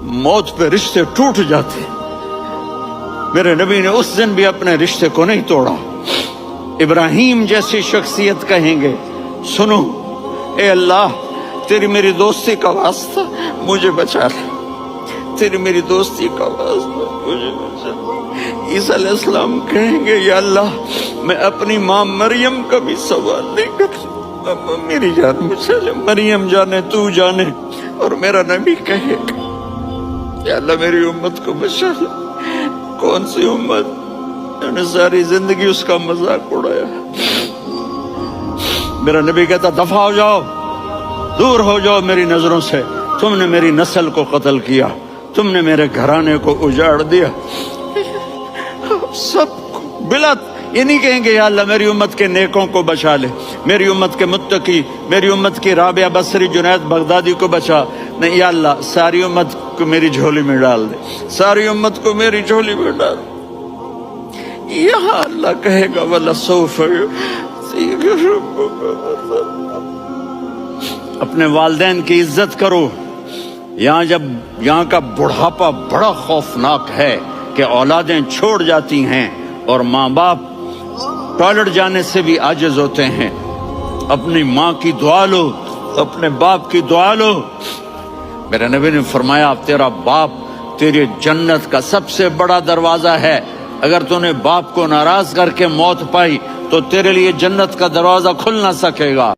موت پہ رشتے ٹوٹ جاتے. میرے نبی نے اس دن بھی اپنے رشتے کو نہیں توڑا. ابراہیم جیسی شخصیت کہیں گے سنو اے اللہ تیری میری دوستی کا واسطہ مجھے بچا لے, تیری میری دوستی کا واسطہ مجھے بچا لے. عیسیٰ علیہ السلام کہیں گے یا اللہ میں اپنی ماں مریم کا بھی سوال نہیں کر, میری جان بچا لے, مریم جانے تو جانے. اور میرا نبی کہے گا یا اللہ میری امت کو بچا لے. کون سی امت میں نے ساری زندگی اس کا مذاق اڑایا. میرا نبی کہتا دفع ہو جاؤ, دور ہو جاؤ میری نظروں سے, تم نے میری نسل کو قتل کیا, تم نے میرے گھرانے کو اجاڑ دیا. سب بلا یہ نہیں کہیں گے یا اللہ میری امت کے نیکوں کو بچا لے, میری امت کے متقی, میری امت کی رابعہ بصری جنید بغدادی کو بچا. نہیں یا اللہ ساری امت کو میری جھولی میں ڈال دے, ساری امت کو میری جھولی میں ڈال. یہاں اللہ کہے گا وَلَسَوْفَ اپنے والدین کی عزت کرو. یہاں کا بڑھاپا بڑا خوفناک ہے کہ اولادیں چھوڑ جاتی ہیں اور ماں باپ ٹوائلٹ جانے سے بھی عاجز ہوتے ہیں. اپنی ماں کی دعا لو, اپنے باپ کی دعا لو. میرے نبی نے فرمایا تیرا باپ تیری جنت کا سب سے بڑا دروازہ ہے. اگر تو نے باپ کو ناراض کر کے موت پائی تو تیرے لیے جنت کا دروازہ کھل نہ سکے گا.